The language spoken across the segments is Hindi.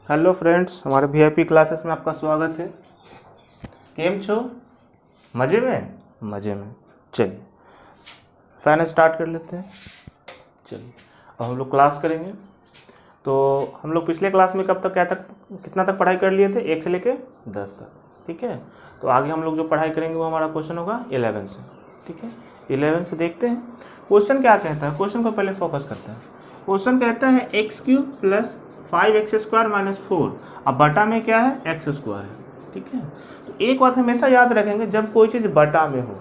हेलो फ्रेंड्स, हमारे वीआईपी क्लासेस में आपका स्वागत है। केम छो? मज़े में? मज़े में। चलिए फैन स्टार्ट कर लेते हैं। चलिए अब हम लोग क्लास करेंगे। तो हम लोग पिछले क्लास में कब तक कितना तक पढ़ाई कर लिए थे? 1 से लेके 10 तक। ठीक है, तो आगे हम लोग जो पढ़ाई करेंगे वो हमारा क्वेश्चन होगा 11 से। ठीक है, 11 से देखते हैं क्वेश्चन क्या कहता है। क्वेश्चन को पहले फोकस करते हैं। क्वेश्चन कहता है x³ + 5x² - 4। अब बटा में क्या है? x² है। ठीक है, तो एक बात हमेशा याद रखेंगे, जब कोई चीज़ बटा में हो,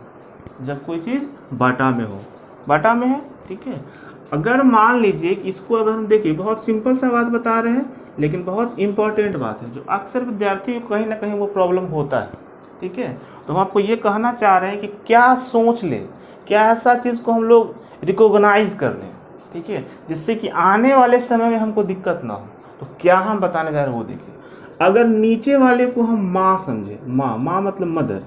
जब कोई चीज़ बटा में हो, बटा में है। ठीक है, अगर मान लीजिए कि इसको अगर हम देखिए, बहुत सिंपल सा बात बता रहे हैं लेकिन बहुत इंपॉर्टेंट बात है जो अक्सर विद्यार्थी को कहीं ना कहीं वो प्रॉब्लम होता है। ठीक है, तो हम आपको ये कहना चाह रहे हैं कि क्या सोच लें, क्या ऐसा चीज़ को हम लोग रिकॉग्नाइज कर लें, ठीक है, जिससे कि आने वाले समय में हमको दिक्कत ना हो। तो क्या हम बताने जा रहे हैं वो देखिए। अगर नीचे वाले को हम माँ समझे, माँ, माँ मतलब मदर,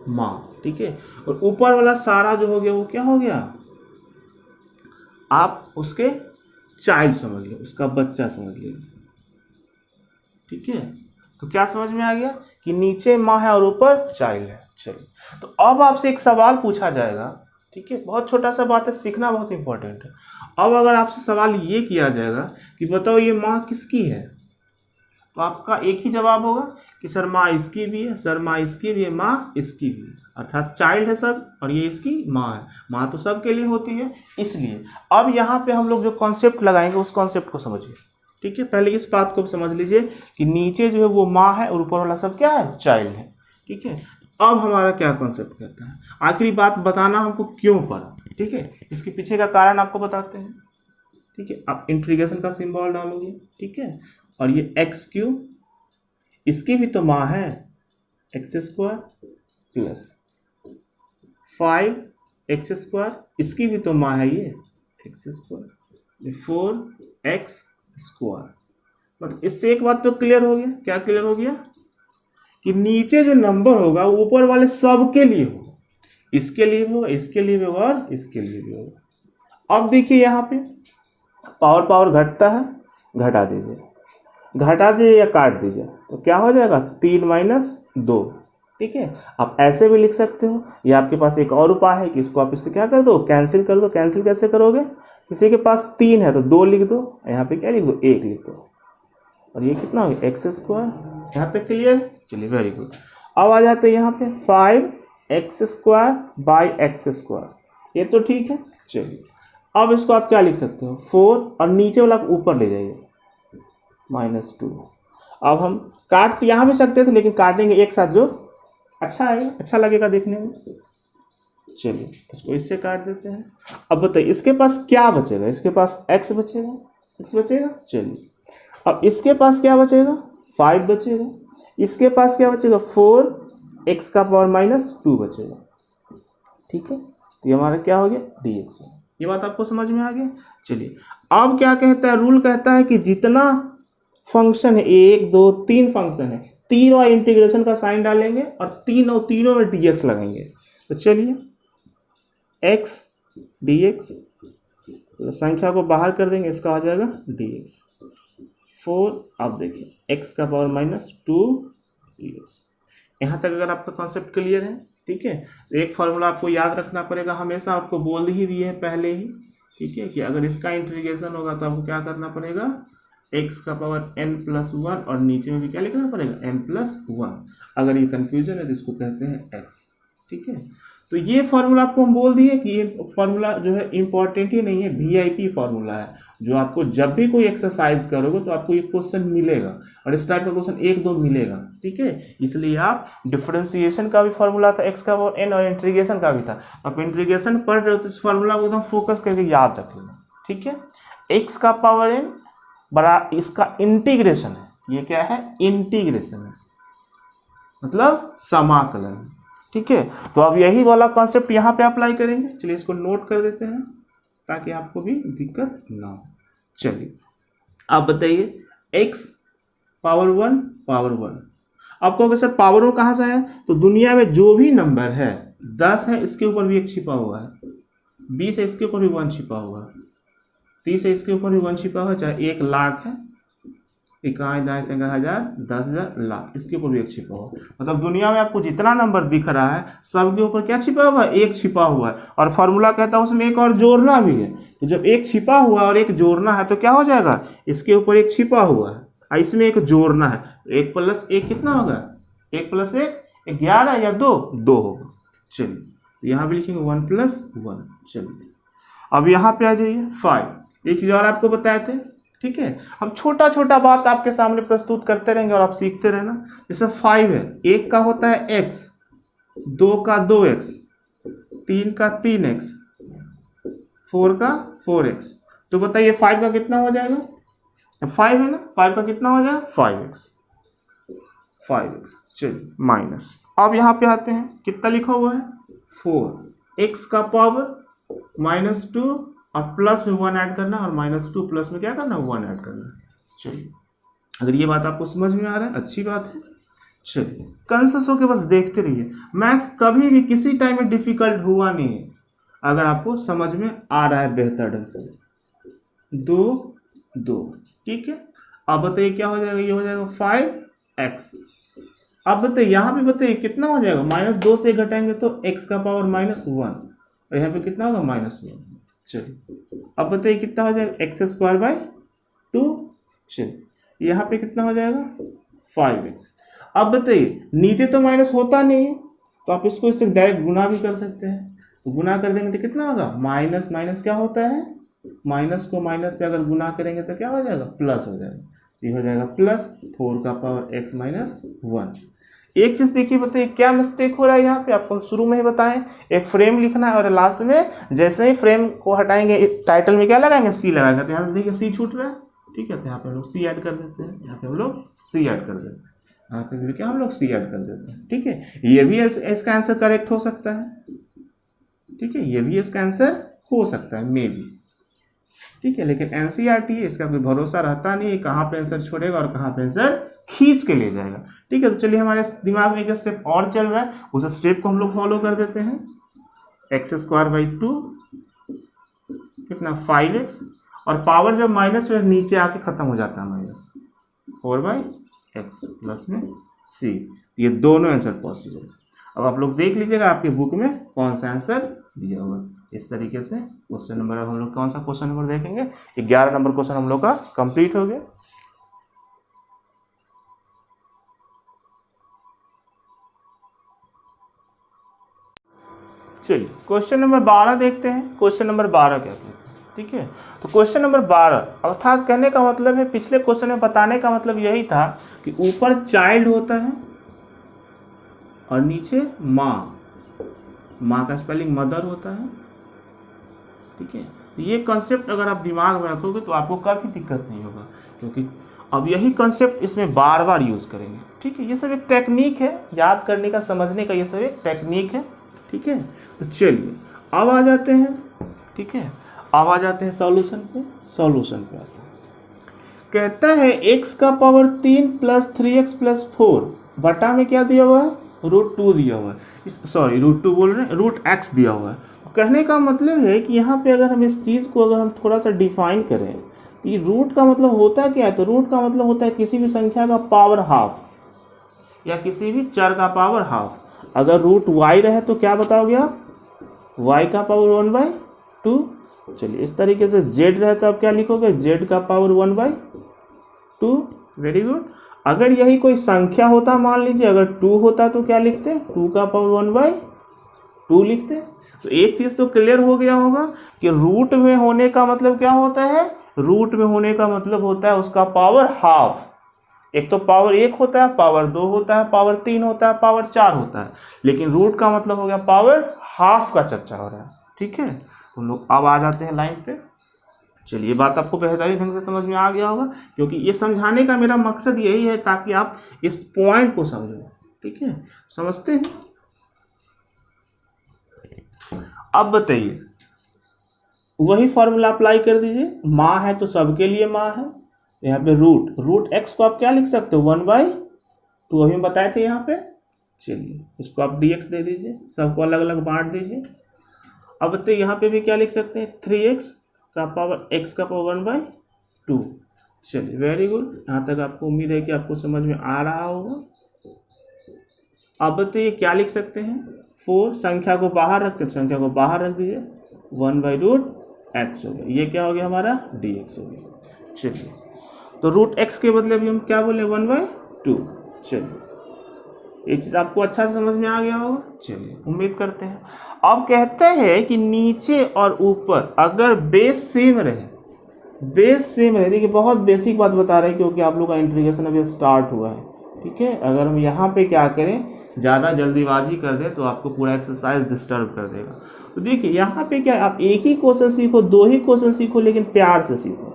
माँ, ठीक है, और ऊपर वाला सारा जो हो गया वो क्या हो गया? आप उसके चाइल्ड समझ लो, उसका बच्चा समझ लीजिए। ठीक है, तो क्या समझ में आ गया कि नीचे माँ है और ऊपर चाइल्ड है। चलिए, तो अब आपसे एक सवाल पूछा जाएगा। ठीक है, बहुत छोटा सा बात है, सीखना बहुत इंपॉर्टेंट है। अब अगर आपसे सवाल ये किया जाएगा कि बताओ ये माँ किसकी है, तो आपका एक ही जवाब होगा कि सर माँ इसकी भी है, सर माँ इसकी भी है, माँ इसकी भी है, अर्थात चाइल्ड है सब और ये इसकी माँ है। माँ तो सब के लिए होती है। इसलिए अब यहाँ पे हम लोग जो कॉन्सेप्ट लगाएंगे उस कॉन्सेप्ट को समझिए। ठीक है, पहले इस बात को समझ लीजिए कि नीचे जो है वो माँ है और ऊपर वाला सब क्या है? चाइल्ड है। ठीक है, अब हमारा क्या कॉन्सेप्ट कहता है, आखिरी बात बताना हमको क्यों पड़ा। ठीक है, इसके पीछे का कारण आपको बताते हैं। ठीक है, आप इंटीग्रेशन का सिंबल डालोगे। ठीक है, और ये x³ इसकी भी तो माँ है, x² + 5x² इसकी भी तो माँ है, ये x², 4x²। मतलब इससे एक बात तो क्लियर हो गया। क्या क्लियर हो गया? कि नीचे जो नंबर होगा वो ऊपर वाले सब के लिए होगा, इसके लिए भी होगा, इसके लिए भी होगा और इसके लिए भी होगा। अब देखिए यहाँ पे पावर घटता है, घटा दीजिए, घटा दीजिए या काट दीजिए, तो क्या हो जाएगा? 3 - 2। ठीक है, आप ऐसे भी लिख सकते हो, या आपके पास एक और उपाय है कि इसको आप इससे क्या कर दो? कैंसिल कर दो। कैंसिल कैसे करोगे? किसी के पास 3 है तो 2 लिख दो, यहाँ पे क्या लिख दो? 1 लिख दो, और ये कितना हो गया? x²। यहाँ तक क्लियर? चलिए, वेरी गुड। अब आ जाते हैं यहाँ पे 5x² / x²। ये तो ठीक है। चलिए, अब इसको आप क्या लिख सकते हो? 4, और नीचे वाला ऊपर ले जाइए, -2। अब हम काट तो यहाँ भी सकते थे लेकिन काटेंगे एक साथ जो अच्छा है, अच्छा लगेगा देखने में। चलिए, इसको इससे काट देते हैं। अब बताइए इसके पास क्या बचेगा? इसके पास x बचेगा, x बचेगा। चलिए, अब इसके पास क्या बचेगा? 5 बचेगा। इसके पास क्या बचेगा? 4x⁻² बचेगा। ठीक है, तो ये हमारा क्या हो गया? dx। ये बात आपको समझ में आ गया। चलिए, अब क्या कहता है? रूल कहता है कि जितना फंक्शन है, 1 2 3 फंक्शन है, तीनों इंटीग्रेशन का साइन डालेंगे और तीनों में dx लगाएंगे। तो चलिए, x dx, संख्या को बाहर कर देंगे, इसका आ जाएगा dx। 4, अब देखिए x⁻² dx। यहाँ तक अगर आपका कॉन्सेप्ट क्लियर है, ठीक है, तो एक फॉर्मूला आपको याद रखना पड़ेगा, हमेशा आपको बोल ही दिए है पहले ही। ठीक है, कि अगर इसका इंटीग्रेशन होगा तो आपको क्या करना पड़ेगा? x⁻n+1, और नीचे में भी क्या लिखना पड़ेगा? n+1। अगर ये कन्फ्यूजन है तो इसको कहते हैं x। ठीक है, तो ये फार्मूला आपको हम बोल दिए कि ये फार्मूला जो है इंपॉर्टेंट ही नहीं है, वीआईपी फार्मूला है, जो आपको जब भी कोई एक्सरसाइज करोगे तो आपको ये क्वेश्चन मिलेगा, और इस टाइप का क्वेश्चन 1 2 मिलेगा। ठीक है, इसलिए आप डिफरेंशिएशन का भी फार्मूला था x⁻n, और इंटीग्रेशन का भी था। आप इंटीग्रेशन पढ़ रहे हो तो इस फार्मूला को एकदम फोकस करके याद रख लेना। ठीक है, x⁻n बड़ा इसका इंटीग्रेशन है, ये क्या है? इंटीग्रेशन है, मतलब समाकलन। ठीक है, तो अब यही वाला कॉन्सेप्ट यहाँ पे अप्लाई करेंगे। चलिए, इसको नोट कर देते हैं ताकि आपको भी दिक्कत ना हो। चलिए, आप बताइए x⁻1 पावर 1। आप कहोगे सर पावर 1 कहाँ से आया? तो दुनिया में जो भी नंबर है, 10 है इसके ऊपर भी 1 छिपा हुआ है, 20 है इसके ऊपर भी 1 छिपा हुआ है, 30 है इसके ऊपर भी 1 छिपा हुआ है, चाहे 1 लाख है इकाई दाएं से 1000, 10,000, लाख, इसके ऊपर भी एक छिपा हुआ। मतलब दुनिया में आपको जितना नंबर दिख रहा है सबके ऊपर क्या छिपा हुआ है? एक छिपा हुआ है। और फॉर्मूला कहता है उसमें एक और जोड़ना भी है। तो जब एक छिपा हुआ और एक जोड़ना है तो क्या हो जाएगा? इसके ऊपर एक छिपा हुआ है और इसमें एक जोड़ना है, तो 1 + 1 कितना होगा? 1 + 1 11 या 2 होगा। चलिए तो यहाँ भी लिखेंगे 1 + 1। चलिए अब यहाँ पे आ जाइए 5। एक चीज़ और आपको बताए थे, ठीक है। हम छोटा छोटा बात आपके सामने प्रस्तुत करते रहेंगे और आप सीखते रहना। जैसे 5 है, 1 का होता है x, 2 का 2x, 3 का 3x, 4 का 4x। तो बताइए 5 का कितना हो जाएगा? 5 है ना, 5 का कितना हो जाएगा? 5x। चलिए माइनस। अब यहाँ पे आते हैं, कितना लिखा हुआ है? 4x का पावर -2 और प्लस में 1 ऐड करना, और -2 प्लस में क्या करना? 1 ऐड करना। चलिए अगर ये बात आपको समझ में आ रहा है अच्छी बात है। चलिए कंसेप्ट होके बस देखते रहिए। मैथ कभी भी किसी टाइम में डिफिकल्ट हुआ नहीं है अगर आपको समझ में आ रहा है बेहतर ढंग से। 2 ठीक है। अब बताइए क्या हो जाएगा? ये हो जाएगा 5x। अब बताइए यहाँ पे बताइए कितना हो जाएगा? -2 से घटाएंगे तो x का पावर -1, और यहाँ पे कितना होगा? -1। चलिए अब बताइए कितना हो जाएगा? x² 2। चलिए यहाँ पे कितना हो जाएगा? 5x। अब बताइए नीचे तो माइनस होता नहीं है तो आप इसको इससे डायरेक्ट गुना भी कर सकते हैं। तो गुना कर देंगे तो कितना होगा? माइनस माइनस क्या होता है? माइनस को माइनस से अगर गुना करेंगे तो क्या हो जाएगा? प्लस हो जाएगा। ये हो जाएगा +4 का पावर x -1। एक चीज़ देखिए, बताइए क्या मिस्टेक हो रहा है यहाँ पे? आपको शुरू में ही बताएं, एक फ्रेम लिखना है और लास्ट में जैसे ही फ्रेम को हटाएंगे टाइटल में क्या लगाएंगे? सी लगाएंगे। तो यहाँ से देखिए सी छूट रहा है, ठीक है। तो यहाँ पे हम लोग सी ऐड कर देते हैं, यहाँ पे हम लोग सी ऐड कर देते हैं, यहाँ पे भी क्या हम लोग सी ऐड कर देते हैं, ठीक है। ये भी इसका आंसर करेक्ट हो सकता है, ठीक है। ये भी इसका आंसर हो सकता है, मे बी, ठीक है। लेकिन एनसीईआरटी है, इसका कोई भरोसा रहता नहीं है कहाँ पे आंसर छोड़ेगा और कहाँ पे आंसर खींच के ले जाएगा, ठीक है। तो चलिए हमारे दिमाग में एक स्टेप और चल रहा है, उस स्टेप को हम लोग फॉलो कर देते हैं। x² 2 कितना? 5x, और पावर जब माइनस में नीचे आके खत्म हो जाता है, -4/x प्लस में c। ये दोनों आंसर पॉसिबल है। अब आप लोग देख लीजिएगा आपकी बुक में कौन सा आंसर दिया हुआ है। इस तरीके से क्वेश्चन नंबर, अब हम लोग कौन सा क्वेश्चन नंबर देखेंगे? 11 नंबर क्वेश्चन हम लोग का कंप्लीट हो गया। चलिए क्वेश्चन नंबर 12 देखते हैं। क्वेश्चन नंबर 12 क्या कहते हैं, ठीक है। तो क्वेश्चन नंबर 12 अर्थात कहने का मतलब है, पिछले क्वेश्चन में बताने का मतलब यही था कि ऊपर चाइल्ड होता है और नीचे माँ का स्पेलिंग मदर होता है, ठीक है। तो ये कंसेप्ट अगर आप दिमाग में रखोगे तो आपको कभी दिक्कत नहीं होगा, क्योंकि अब यही कंसेप्ट इसमें बार बार यूज़ करेंगे, ठीक है। ये सब एक टेक्निक है याद करने का, समझने का, ये सब एक टेक्निक है, ठीक है। तो चलिए अब आ जाते हैं, ठीक है। अब आ जाते हैं सॉल्यूशन पे आते हैं। कहता है x का पावर 3 + 3x + 4 बटा में क्या दिया हुआ है? √2 दिया हुआ है। सॉरी √2 बोल रहे हैं, √x दिया हुआ है। कहने का मतलब है कि यहाँ पे अगर हम इस चीज़ को अगर हम थोड़ा सा डिफाइन करें तो ये रूट का मतलब होता क्या है? तो रूट का मतलब होता है किसी भी संख्या का पावर हाफ या किसी भी चर का पावर हाफ। अगर √y रहे तो क्या बताओगे आप? y का पावर 1/2। चलिए इस तरीके से z रहे तो आप क्या लिखोगे? z का पावर 1/2। Very good. अगर यही कोई संख्या होता, मान लीजिए अगर 2 होता तो क्या लिखते? 2 का पावर 1/2 लिखते। तो एक चीज़ तो क्लियर हो गया होगा कि रूट में होने का मतलब क्या होता है? रूट में होने का मतलब होता है उसका पावर हाफ। एक तो पावर 1 होता है, पावर 2 होता है, पावर 3 होता है, पावर 4 होता है, लेकिन रूट का मतलब हो गया पावर हाफ का चर्चा हो रहा है, ठीक है। तो लोग अब आ जाते हैं लाइन पे। चलिए बात आपको बेहतरीन ढंग से समझ में आ गया होगा, क्योंकि ये समझाने का मेरा मकसद यही है ताकि आप इस पॉइंट को समझो, ठीक है। समझते हैं। अब बताइए वही फॉर्मूला अप्लाई कर दीजिए। माँ है तो सबके लिए माँ है, यहाँ पे रूट x को आप क्या लिख सकते हो? 1/2 अभी बताए थे यहाँ पे। चलिए इसको आप dx दे दीजिए, सबको अलग अलग बांट दीजिए। अब बताइए यहाँ पे भी क्या लिख सकते हैं? 3x का पावर x का पावर 1/2। चलिए वेरी गुड, यहाँ तक आपको उम्मीद है कि आपको समझ में आ रहा होगा। अब तो ये क्या लिख सकते हैं, 4 संख्या को बाहर रखते हैं, संख्या को बाहर रख दीजिए, 1/√x हो गया, ये क्या हो गया हमारा dx हो गया। चलिए तो √x के बदले अभी हम क्या बोले 1/2। चलिए एक चीज़ आपको अच्छा से समझ में आ गया होगा, चलिए उम्मीद करते हैं। अब कहते हैं कि नीचे और ऊपर अगर बेस सेम रहे, बेस सेम रहे, देखिए बहुत बेसिक बात बता रहे हैं क्योंकि आप लोग का इंटीग्रेशन अभी स्टार्ट हुआ है, ठीक है। अगर हम यहाँ पे क्या करें, ज़्यादा जल्दीबाजी कर दें तो आपको पूरा एक्सरसाइज डिस्टर्ब कर देगा। तो देखिए यहाँ पे क्या, आप एक ही क्वेश्चन सीखो, 2 ही क्वेश्चन सीखो, लेकिन प्यार से सीखो,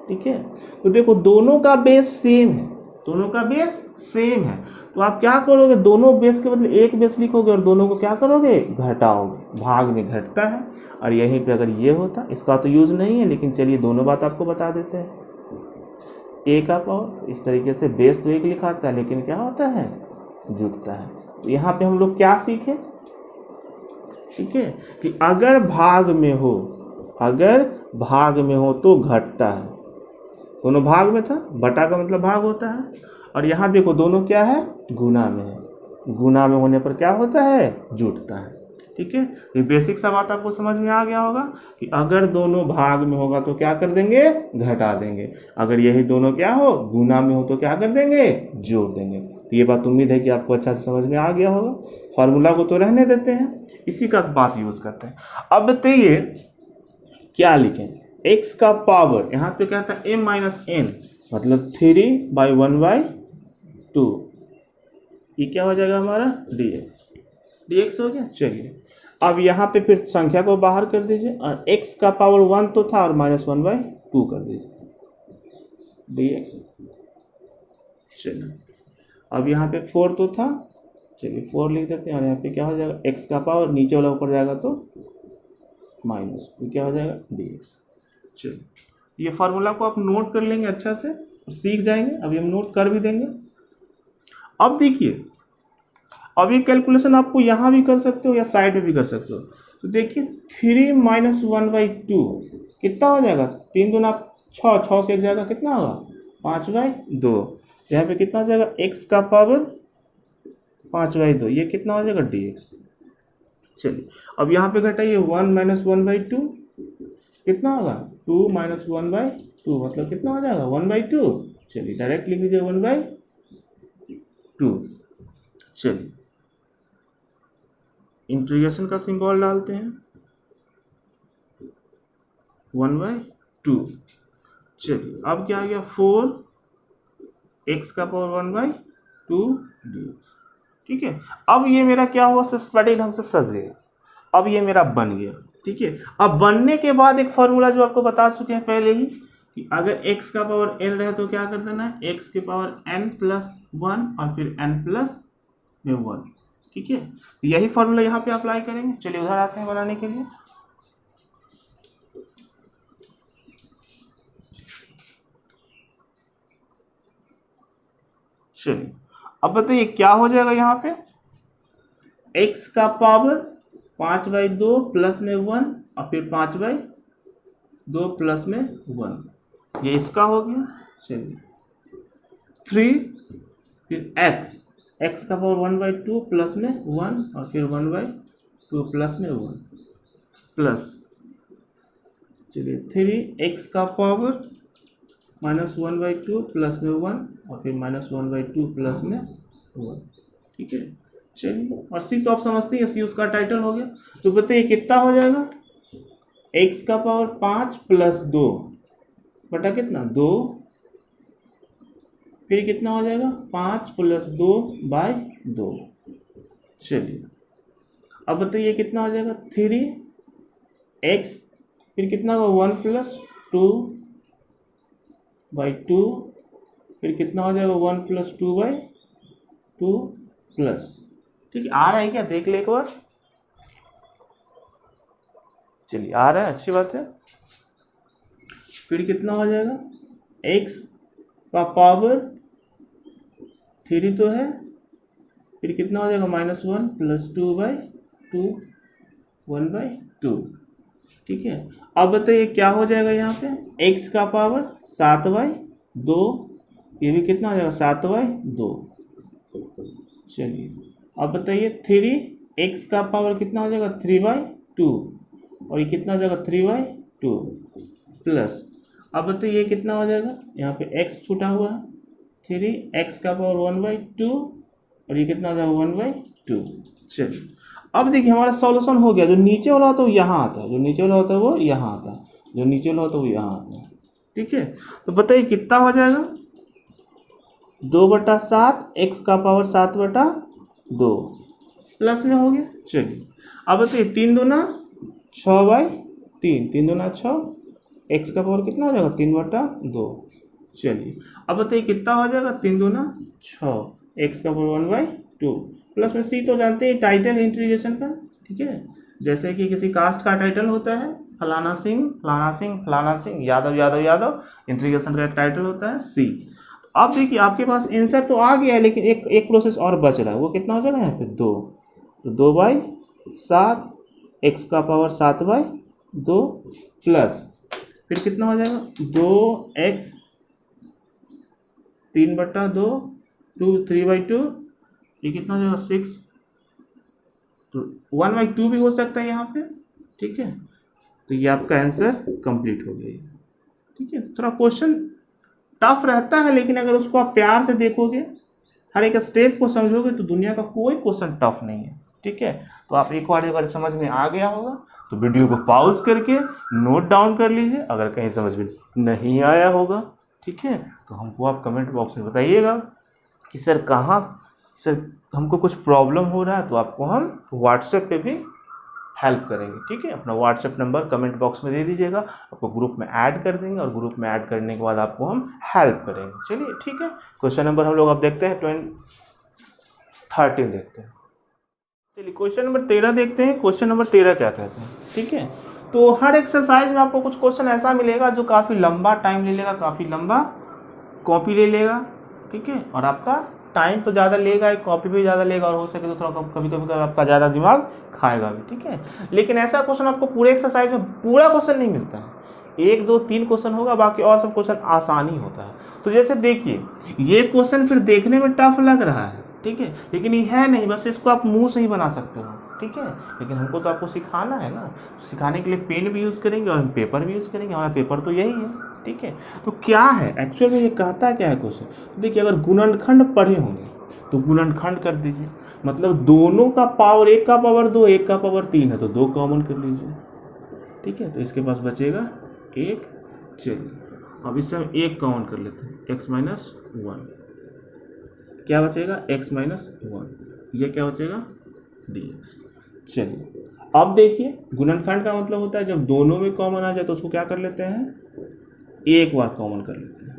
ठीक है। तो देखो दोनों का बेस सेम है, दोनों का बेस सेम है, तो आप क्या करोगे, दोनों बेस के बदले एक बेस लिखोगे और दोनों को क्या करोगे, घटाओगे, भाग में घटता है। और यहीं पे अगर ये होता, इसका तो यूज़ नहीं है, लेकिन चलिए दोनों बात आपको बता देते हैं। ए का पावर इस तरीके से बेस तो 1 लिखाता है, लेकिन क्या होता है, जुटता है। तो यहाँ पे हम लोग क्या सीखे, ठीक है, कि अगर भाग में हो, अगर भाग में हो तो घटता है। दोनों भाग में था, बटा का मतलब भाग होता है, और यहाँ देखो दोनों क्या है, गुना में है, गुना में होने पर क्या होता है, जुटता है, ठीक है। ये बेसिक सा बात आपको समझ में आ गया होगा कि अगर दोनों भाग में होगा तो क्या कर देंगे, घटा देंगे, अगर यही दोनों क्या हो, गुना में हो तो क्या कर देंगे, जोड़ देंगे। तो ये बात उम्मीद है कि आपको अच्छा से समझ में आ गया होगा। फार्मूला को तो रहने देते हैं, इसी का बात यूज करते हैं। अब बताइए क्या लिखें, x का पावर, यहाँ पे क्या था m-n, मतलब 3/1/2, ये क्या हो जाएगा हमारा dx हो गया। चलिए अब यहाँ पे फिर संख्या को बाहर कर दीजिए, और x का पावर 1 तो था और -1/2 कर दीजिए dx। चलिए अब यहाँ पे 4 तो था, चलिए 4 लिख देते हैं, और यहाँ पे क्या हो जाएगा, x का पावर नीचे वाला ऊपर जाएगा तो माइनस, ये क्या हो जाएगा dx। चलिए ये फार्मूला को आप नोट कर लेंगे अच्छा से और सीख जाएंगे, अभी हम नोट कर भी देंगे। अब देखिए, अब ये कैलकुलेशन आपको यहाँ भी कर सकते हो या साइड में भी कर सकते हो। तो देखिए 3 - 1/2 कितना हो जाएगा, 3 दूना 6, 6 से एक जाएगा, कितना होगा 5/2, यहाँ पे कितना हो जाएगा, x का पावर 5/2, ये कितना हो जाएगा dx। चलिए अब यहाँ पे घटाइए, 1 - 1/2 कितना होगा, 2 - 1/2 मतलब कितना हो जाएगा 1/2। चलिए डायरेक्ट लिख लीजिए 1/2। चलिए इंटीग्रेशन का सिंबल डालते हैं, 1/2। चलिए अब क्या आ गया, 4x का पावर 1/2 dx, ठीक है। अब ये मेरा क्या हुआ, सिस्टमैटिक ढंग से सज गया, अब ये मेरा बन गया, ठीक है। अब बनने के बाद एक फार्मूला जो आपको बता चुके हैं पहले ही, कि अगर x का पावर n रहे तो क्या कर देना है, x के पावर n+1 और फिर n+1, ठीक है। तो यही फार्मूला यहाँ पे अप्लाई करेंगे। चलिए उधर आते हैं बनाने के लिए। चलिए अब बताइए क्या हो जाएगा, यहाँ पे x का पावर 5/2 प्लस में 1 और फिर 5/2 प्लस में 1, ये इसका हो गया। चलिए 3 फिर x का पावर 1/2 प्लस में 1 और फिर 1/2 प्लस में 1 प्लस, चलिए 3x का पावर -1/2 प्लस में 1 और फिर -1/2 प्लस में 1, ठीक है। चलिए और सी तो आप समझते हैं, सी उसका टाइटल हो गया। तो बताइए कितना हो जाएगा, x का पावर 5 + 2 बटा कितना 2, फिर कितना हो जाएगा 5 + 2/2। चलिए अब बताइए कितना हो जाएगा, 3x फिर कितना होगा 1 + 2/2, फिर कितना हो जाएगा 1 + 2/2 प्लस, ठीक है। आ रहा है क्या, देख ले एक बार। चलिए आ रहा है, अच्छी बात है। फिर कितना हो जाएगा, x का पावर 3 तो है, फिर कितना हो जाएगा -1 + 2/2 1/2, ठीक है। अब बताइए क्या हो जाएगा यहाँ पे, x का पावर 7/2, ये भी कितना हो जाएगा 7/2। चलिए अब बताइए 3x का पावर कितना हो जाएगा 3/2, और ये कितना हो जाएगा 3/2 प्लस, अब बताइए ये कितना हो जाएगा, यहाँ पे x छूटा हुआ है, 3x का पावर 1/2, और ये कितना हो जाएगा 1/2। चलिए अब देखिए हमारा सॉल्यूशन हो गया। जो नीचे वाला होता है वो यहाँ आता है, जो नीचे वाला होता है वो यहाँ आता है, जो नीचे वाला होता है वो यहाँ आता है। ठीक है, तो बताइए कितना हो जाएगा, 2/7, x का पावर 7/2 प्लस में हो गया। चलिए अब बताइए 3 दूना 6/3, 3 दूना 6, x का पावर कितना हो जाएगा 3/2। चलिए अब बताइए कितना हो जाएगा, 3 दूना 6, x का पावर 1/2 प्लस में c तो जानते हैं टाइटल इंटीग्रेशन का। ठीक है, जैसे कि किसी कास्ट का टाइटल होता है फलाना सिंह फलाना सिंह फलाना सिंह यादव यादव यादव, इंटीग्रेशन का एक टाइटल होता है c। अब देखिए आपके पास आंसर तो आ गया है, लेकिन एक प्रोसेस और बच रहा है, वो कितना हो जाएगा यहाँ पे 2, तो 2/7, x का पावर 7/2 प्लस फिर कितना हो जाएगा 2x 3/2, 3/2, ये कितना हो जाएगा 6, तो 1/2 भी हो सकता है यहाँ पे। ठीक है, तो ये आपका आंसर कंप्लीट हो गया। ठीक है, थोड़ा क्वेश्चन टफ रहता है, लेकिन अगर उसको आप प्यार से देखोगे, हर एक स्टेप को समझोगे, तो दुनिया का कोई क्वेश्चन टफ नहीं है। ठीक है, तो आप एक बार समझ में आ गया होगा तो वीडियो को पॉज करके नोट डाउन कर लीजिए, अगर कहीं समझ में नहीं आया होगा ठीक है तो हमको आप कमेंट बॉक्स में बताइएगा कि सर सर हमको कुछ प्रॉब्लम हो रहा है, तो आपको हम व्हाट्सएप पे भी हेल्प करेंगे। ठीक है, अपना व्हाट्सएप नंबर कमेंट बॉक्स में दे दीजिएगा, आपको ग्रुप में ऐड कर देंगे, और ग्रुप में ऐड करने के बाद आपको हम हेल्प करेंगे। चलिए ठीक है, क्वेश्चन नंबर हम लोग अब देखते हैं 13 देखते हैं। चलिए क्वेश्चन नंबर 13 देखते हैं। क्वेश्चन नंबर 13 क्या कहते हैं। ठीक है, तो हर एक्सरसाइज में आपको कुछ क्वेश्चन ऐसा मिलेगा जो काफ़ी लंबा टाइम ले लेगा, काफ़ी लंबा कॉपी ले लेगा। ठीक है, और आपका टाइम तो ज़्यादा लेगा, एक कॉपी भी ज़्यादा लेगा, और हो सके तो थोड़ा कभी कभी आपका ज़्यादा दिमाग खाएगा भी। ठीक है, लेकिन ऐसा क्वेश्चन आपको पूरे एक्सरसाइज में पूरा क्वेश्चन नहीं मिलता है, 1 2 3 क्वेश्चन होगा, बाकी और सब क्वेश्चन आसानी होता है। तो जैसे देखिए ये क्वेश्चन फिर देखने में टफ लग रहा है, ठीक है, लेकिन ये है नहीं, बस इसको आप मुँह से ही बना सकते हो। ठीक है, लेकिन हमको तो आपको सिखाना है ना, तो सिखाने के लिए पेन भी यूज़ करेंगे और हम पेपर भी यूज़ करेंगे, हमारा पेपर तो यही है। ठीक है, तो क्या है एक्चुअल में ये कहता क्या है क्वेश्चन। तो देखिए अगर गुणनखंड पढ़े होंगे तो गुणनखंड कर दीजिए, मतलब दोनों का पावर, एक का पावर 2 एक का पावर 3 है, तो 2 कॉमन कर लीजिए। ठीक है, तो इसके पास बचेगा 1। चलिए अब इससे हम 1 कॉमन कर लेते हैं, x - 1 क्या बचेगा x - 1, ये क्या बचेगा dx। चलिए अब देखिए गुणनखंड का मतलब होता है जब दोनों में कॉमन आ जाए तो उसको क्या कर लेते हैं, एक बार कॉमन कर लेते हैं,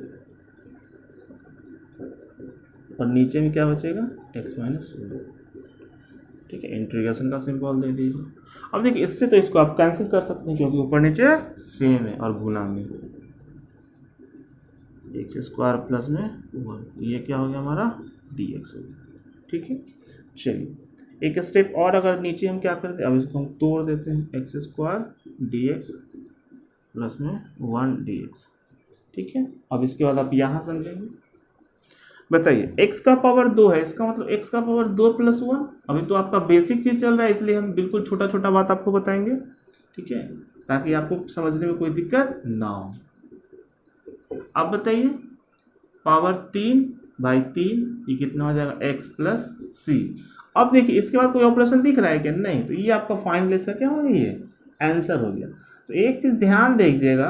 और नीचे में क्या बचेगा x - 1। ठीक है, इंटीग्रेशन का सिंबल दे दीजिए। अब देखिए इससे तो इसको आप कैंसिल कर सकते हैं, क्योंकि ऊपर नीचे सेम है, और गुना में x² प्लस में 1, ये क्या हो गया हमारा dx हो गया। ठीक है, चलिए एक स्टेप और, अगर नीचे हम क्या करते हैं, अब इसको हम तोड़ देते हैं, x² dx प्लस में 1 dx। ठीक है, अब इसके बाद आप यहाँ समझेंगे। बताइए x का पावर 2 है, इसका मतलब x का पावर 2 + 1। अभी तो आपका बेसिक चीज़ चल रहा है, इसलिए हम बिल्कुल छोटा छोटा बात आपको बताएंगे। ठीक है, ताकि आपको समझने में कोई दिक्कत ना हो। अब बताइए पावर 3/3, ये कितना हो जाएगा x + c। अब देखिए इसके बाद कोई ऑपरेशन दिख रहा है क्या, नहीं, तो ये आपका फाइनल इसका क्या हो गया, ये आंसर हो गया। तो एक चीज़ ध्यान दीजिएगा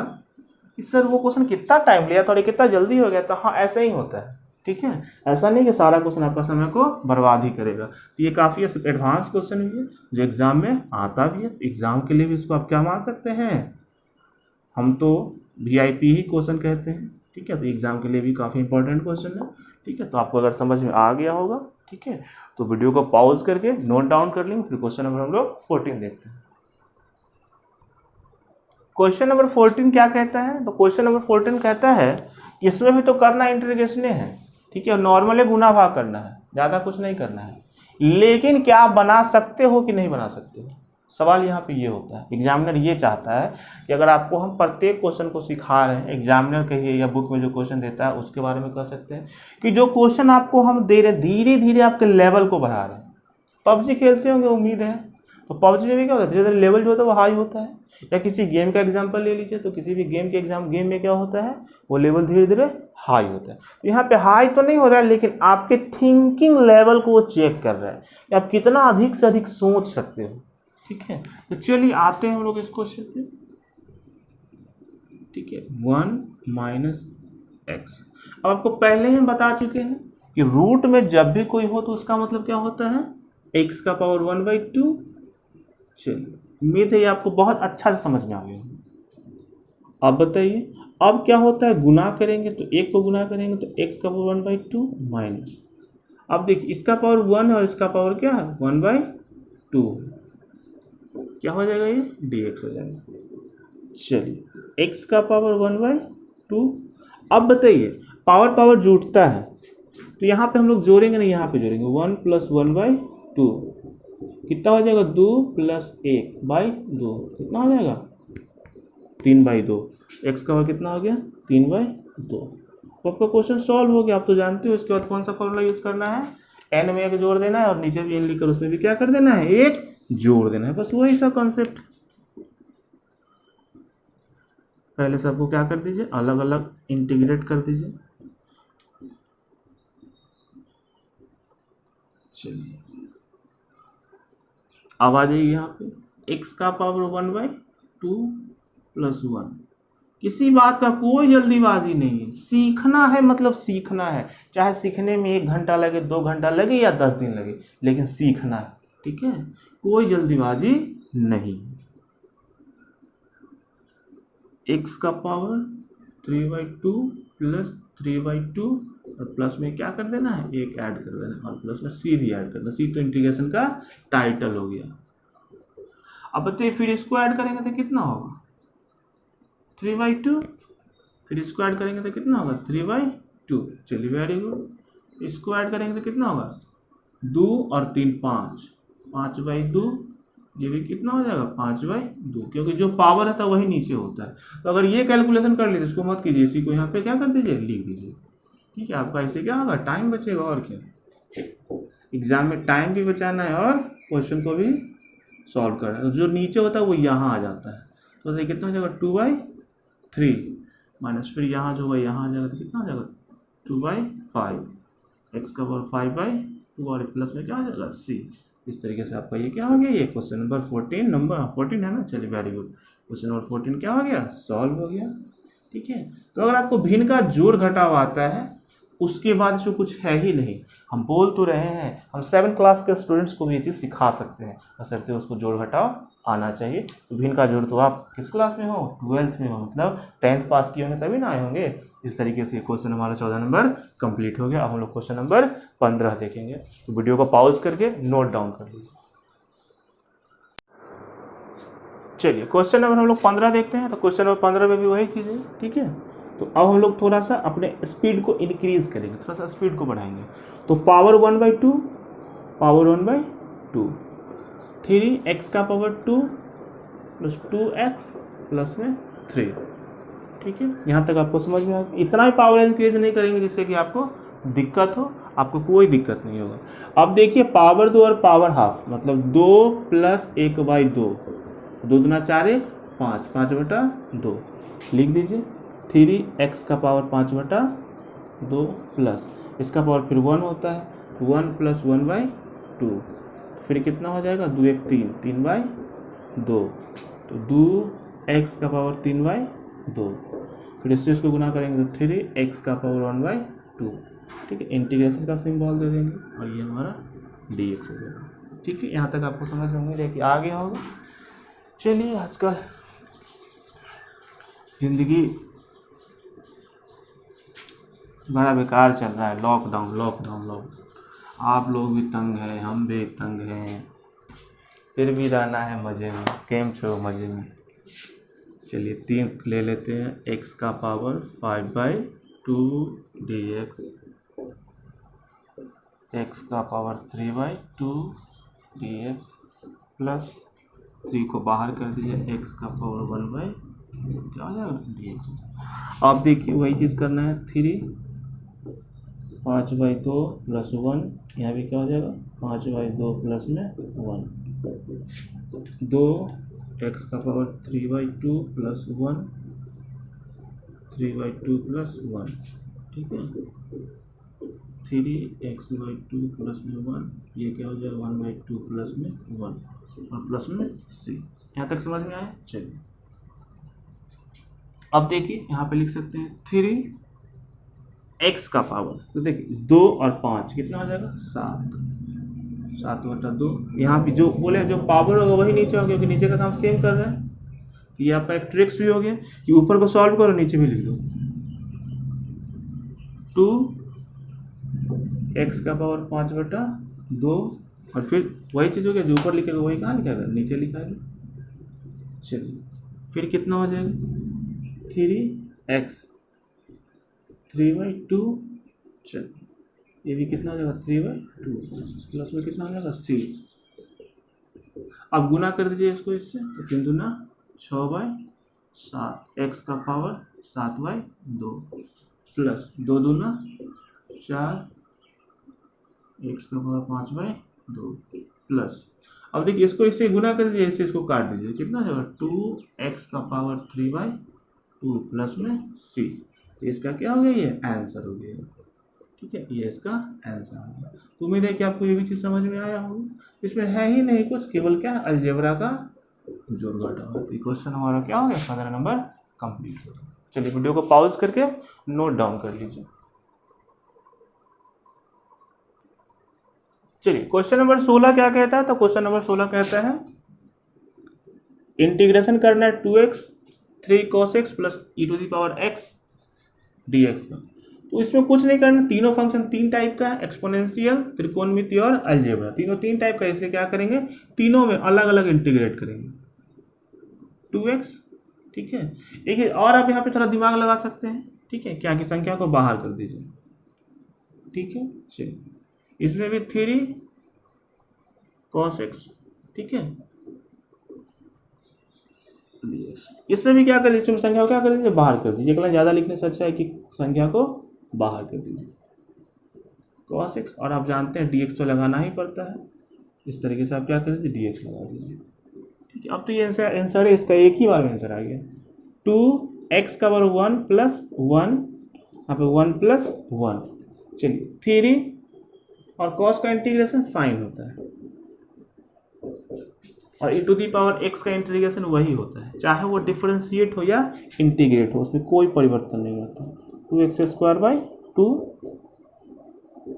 कि सर वो क्वेश्चन कितना टाइम लिया था और कितना जल्दी हो गया था। हाँ ऐसा ही होता है। ठीक है, ऐसा नहीं कि सारा क्वेश्चन आपका समय को बर्बाद ही करेगा। तो ये काफ़ी एडवांस क्वेश्चन है जो एग्जाम में आता भी है, एग्जाम के लिए भी इसको आप क्या मान सकते हैं, हम तो VIP ही क्वेश्चन कहते हैं। ठीक है, तो एग्जाम के लिए भी काफ़ी इंपॉर्टेंट क्वेश्चन है। ठीक है, तो आपको अगर समझ में आ गया होगा, ठीक है, तो वीडियो को पॉज करके नोट डाउन कर लेंगे। फिर क्वेश्चन नंबर हम लोग 14 देखते हैं। क्वेश्चन नंबर 14 क्या कहता है, तो क्वेश्चन नंबर 14 कहता है इसमें भी तो करना इंटीग्रेशन है। ठीक है, नॉर्मली गुना भाग करना है, ज़्यादा कुछ नहीं करना है, लेकिन क्या आप बना सकते हो कि नहीं बना सकते हो। सवाल यहाँ पे ये होता है, एग्जामिनर ये चाहता है कि अगर आपको हम प्रत्येक क्वेश्चन को सिखा रहे हैं, एग्जामिनर कहिए या बुक में जो क्वेश्चन देता है उसके बारे में कह सकते हैं कि जो क्वेश्चन आपको हम दे रहे हैं धीरे धीरे आपके लेवल को बढ़ा रहे हैं। पबजी खेलते होंगे उम्मीद है, तो पबजी में भी क्या होता है, धीरे धीरे लेवल जो होता है वो हाई होता है। या किसी गेम का एग्जाम्पल ले लीजिए, तो किसी भी गेम में क्या होता है, वो लेवल धीरे धीरे हाई होता है। तो यहाँ पे हाई तो नहीं हो रहा है, लेकिन आपके थिंकिंग लेवल को वो चेक कर रहा है कि आप कितना अधिक से अधिक सोच सकते हो। ठीक है, तो चलिए आते हैं हम लोग इस क्वेश्चन पे। ठीक है, 1 - x। अब आपको पहले ही बता चुके हैं कि रूट में जब भी कोई हो तो उसका मतलब क्या होता है, x का पावर 1/2। चलिए, उम्मीद है ये आपको बहुत अच्छा से समझ में आ गया। अब बताइए, अब क्या होता है, गुना करेंगे तो एक को गुना करेंगे तो x का पावर 1/2 माइनस, अब देखिए इसका पावर 1 और इसका पावर क्या है 1/2, क्या हो जाएगा, ये dx हो जाएगा। चलिए, x का पावर 1/2। अब बताइए, पावर पावर जुड़ता है तो यहाँ पे हम लोग जोड़ेंगे नहीं, यहाँ पे जोड़ेंगे 1 + 1/2, कितना हो जाएगा 2 + 1/2, कितना हो जाएगा 3/2। x का पावर कितना हो गया 3/2। तो आपका क्वेश्चन सॉल्व हो गया। आप तो जानते हो इसके बाद कौन सा फॉर्मूला यूज़ करना है, n में 1 जोड़ देना है और नीचे भी n लिखकर उसमें भी क्या कर देना है, 1 जोड़ देना है, बस वही सा कॉन्सेप्ट। पहले सबको क्या कर दीजिए, अलग अलग इंटीग्रेट कर दीजिए। चलिए, अब आ जाइए यहाँ पे, x का पावर 1/2 + 1। किसी बात का कोई जल्दीबाजी नहीं है, सीखना है मतलब सीखना है, चाहे सीखने में 1 घंटा लगे, 2 घंटा लगे या 10 दिन लगे, लेकिन सीखना है। ठीक है, कोई जल्दीबाजी नहीं। x का पावर 3/2 + 3/2 और प्लस में क्या कर देना है, 1 ऐड कर देना और प्लस में c भी ऐड कर देना। c तो इंटीग्रेशन का टाइटल हो गया। अब बताइए, फिर इसको ऐड करेंगे तो कितना होगा 3/2, फिर इसको ऐड करेंगे तो कितना होगा 3/2। चलिए, वेरी गुड। इसको ऐड करेंगे तो कितना होगा 2 और 3 5, 5/2, ये भी कितना हो जाएगा 5/2, क्योंकि जो पावर है वही नीचे होता है। तो अगर ये कैलकुलेशन कर लीजिए, इसको मत कीजिए, इसी को यहाँ पे क्या कर दीजिए, लिख दीजिए। ठीक है, आपका इससे क्या होगा, टाइम बचेगा। और क्या, एग्जाम में टाइम भी बचाना है और क्वेश्चन को भी सॉल्व करना है। जो नीचे होता है वो यहाँ आ जाता है, तो देखिए कितना हो जाएगा 2/3 माइनस, फिर यहाँ जो होगा यहाँ आ जाएगा तो कितना हो जाएगा 2/5, x का पावर 5/2 और प्लस में क्या हो जाएगा c। इस तरीके से आपका ये क्या हो गया, ये क्वेश्चन नंबर 14 है ना। चलिए, वेरी गुड, क्वेश्चन नंबर 14 क्या हो गया, सॉल्व हो गया। ठीक है, तो अगर आपको भिन्न का जोड़ घटाव आता है, उसके बाद जो कुछ है ही नहीं, हम बोल तो रहे हैं हम 7 क्लास के स्टूडेंट्स को भी ये चीज़ सिखा सकते हैं, बशर्ते उसको जोड़ घटाव आना चाहिए। तो भिन्न का जोड़ तो आप किस क्लास में हो, 12th में हो, मतलब 10th पास किए होंगे तभी ना आए होंगे। इस तरीके से क्वेश्चन हमारा 14 नंबर कंप्लीट हो गया। अब हम लोग क्वेश्चन नंबर 15 देखेंगे, तो वीडियो को पॉज करके नोट डाउन कर लीजिए। चलिए, क्वेश्चन नंबर हम लोग 15 देखते हैं। तो क्वेश्चन नंबर 15 में भी वही चीज़ है। ठीक है, तो अब हम लोग थोड़ा सा अपने स्पीड को इंक्रीज करेंगे, थोड़ा सा स्पीड को बढ़ाएंगे। तो पावर 1/2, पावर 1/2, 3x का पावर 2 + 2x प्लस में 3। ठीक है, यहाँ तक आपको समझ में आ गया। इतना ही पावर इंक्रीज नहीं करेंगे जिससे कि आपको दिक्कत हो, आपको कोई दिक्कत नहीं होगा। अब देखिए, पावर 2 और पावर हाफ, मतलब 2 + 1/2, 2 दूना 4, 5, 5/2 लिख दीजिए। 3x का पावर 5/2 प्लस इसका पावर फिर 1 होता है, 1 + 1/2, फिर कितना हो जाएगा 2 1 3, 3/2, तो 2x का पावर 3/2, फिर इसको गुना करेंगे तो 3x का पावर 1/2। ठीक है, इंटीग्रेशन का सिंबल दे देंगे और ये हमारा dx हो जाएगा। ठीक है, यहाँ तक आपको समझ में उम्मीद है कि आ गया होगा। चलिए, आजकल ज़िंदगी बड़ा बेकार चल रहा है, लॉकडाउन। आप लोग भी तंग हैं, हम भी तंग हैं, फिर भी रहना है मज़े में। केम छो मज़े में। चलिए, 3 ले लेते हैं, x का पावर 5/2 dx, x का पावर 3/2 dx प्लस 3 को बाहर कर दीजिए, एक्स का पावर 1/, क्या हो जाएगा dx। अब देखिए वही चीज़ करना है, 3 5/2 प्लस 1, यहाँ भी क्या हो जाएगा 5/2 प्लस में 1, 2 एक्स का पावर 3/2 प्लस 1, 3/2 प्लस 1, ठीक है, 3x/2 प्लस में 1, ये क्या हो जाएगा 1/2 प्लस में 1 और प्लस में c। यहाँ तक समझ में आया। चलिए अब देखिए यहाँ पे लिख सकते हैं 3x का पावर, तो देखिए 2 और 5 कितना हो जाएगा 7, 7/2। यहाँ पे जो बोले जो पावर होगा वही नीचे होगा, क्योंकि नीचे का काम सेम कर रहे हैं। ये आपका एक ट्रिक्स भी हो गया कि ऊपर को सॉल्व करो नीचे भी लिख दो, 2x का पावर 5/2 और फिर वही चीज़ हो गया, जो ऊपर लिखेगा वही कहाँ लिखेगा नीचे लिखाएगा। चलिए फिर कितना हो जाएगा 3x 3/2, चलिए ये भी कितना हो जाएगा 3/2 प्लस में कितना हो जाएगा c। अब गुना कर दीजिए इसको इससे, तो 3 दूना 6/7, x का पावर 7/2 प्लस 2 दूना 4, x का पावर 5/2 प्लस, अब देखिए इसको इससे गुना कर दीजिए, इससे इसको काट दीजिए, कितना हो जाएगा 2x का पावर 3/2 प्लस में c। तो इसका क्या हो गया, ये आंसर हो गया, ठीक है, ये इसका आंसर हो गया। तो उम्मीद है कि आपको ये भी चीज़ समझ में आया होगा। इसमें है ही नहीं कुछ, केवल क्या अलजेब्रा का जोड़ घटा हुआ। तो क्वेश्चन हमारा क्या हो गया 15 नंबर कंप्लीट हो गया। चलिए वीडियो को पॉज करके नोट डाउन कर लीजिए। चलिए क्वेश्चन नंबर 16 क्या कहता है, तो क्वेश्चन नंबर 16 कहता है इंटीग्रेशन करना है 2x 3 cos x plus e⁻x dx का। तो इसमें कुछ नहीं करना, तीनों फंक्शन 3 टाइप का है, एक्सपोनेंशियल, त्रिकोणमिति और अलजेब्रा, तीनों 3 टाइप का है। इसलिए क्या करेंगे, तीनों में अलग अलग इंटीग्रेट करेंगे 2x, ठीक है। देखिए और आप यहाँ पे थोड़ा दिमाग लगा सकते हैं, ठीक है, क्या की संख्या को बाहर कर दीजिए, ठीक है। चलिए इसमें भी 3 cos x, ठीक है, इसमें भी क्या कर दीजिए, इसमें संख्या को क्या कर दीजिए बाहर कर दीजिए। अगला ज़्यादा लिखने से अच्छा है कि संख्या को बाहर कर दीजिए cos x, और आप जानते हैं dx तो लगाना ही पड़ता है, इस तरीके से आप क्या कर दीजिए dx लगा दीजिए, ठीक है। अब तो ये आंसर है, इसका एक ही बार में आंसर आ गया। 2x का पावर 1 प्लस 1, यहाँ पे 1 प्लस 1, चलिए 3 और cos का इंटीग्रेशन साइन होता है, और e⁻x का इंटीग्रेशन वही होता है, चाहे वो डिफरेंशिएट हो या इंटीग्रेट हो, उसमें कोई परिवर्तन नहीं होता। 2x² 2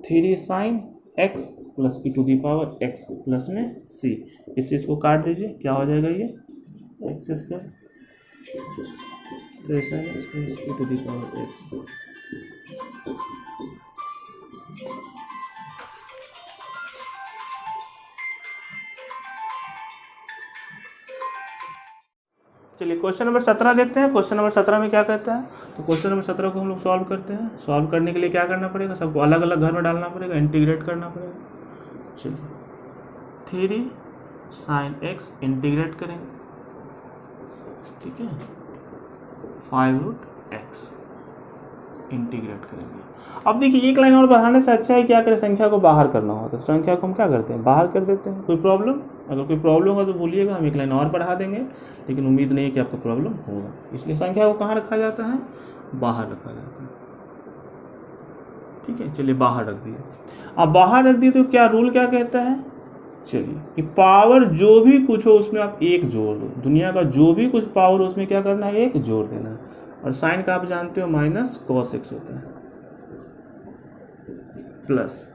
3 sin x plus e⁻x plus में c, इस चीज़ को काट दीजिए, क्या हो जाएगा ये x² 3 sin x plus e⁻x। चलिए क्वेश्चन नंबर 17 देखते हैं। क्वेश्चन नंबर 17 में क्या कहता है, तो क्वेश्चन नंबर 17 को हम लोग सॉल्व करते हैं। सॉल्व करने के लिए क्या करना पड़ेगा, सबको अलग अलग घर में डालना पड़ेगा, इंटीग्रेट करना पड़ेगा। चलिए 3 sin x इंटीग्रेट करेंगे, ठीक है, 5√x इंटीग्रेट करेंगे। अब देखिए एक लाइन और बढ़ाने से अच्छा है क्या करें, संख्या को बाहर करना होता है, संख्या को हम क्या करते हैं बाहर कर देते हैं। कोई प्रॉब्लम, अगर कोई प्रॉब्लम हो तो बोलिएगा, हम एक लाइन और बढ़ा देंगे, लेकिन उम्मीद नहीं है कि आपको प्रॉब्लम होगा। इसलिए संख्या को कहाँ रखा जाता है, बाहर रखा जाता है, ठीक है। चलिए बाहर रख दिए। अब बाहर रख दिए तो क्या रूल क्या कहता है, चलिए कि पावर जो भी कुछ हो उसमें आप एक जोड़ दो, दुनिया का जो भी कुछ पावर हो उसमें क्या करना है एक जोड़ देना है। और साइन का आप जानते हो माइनस cos x होता है, प्लस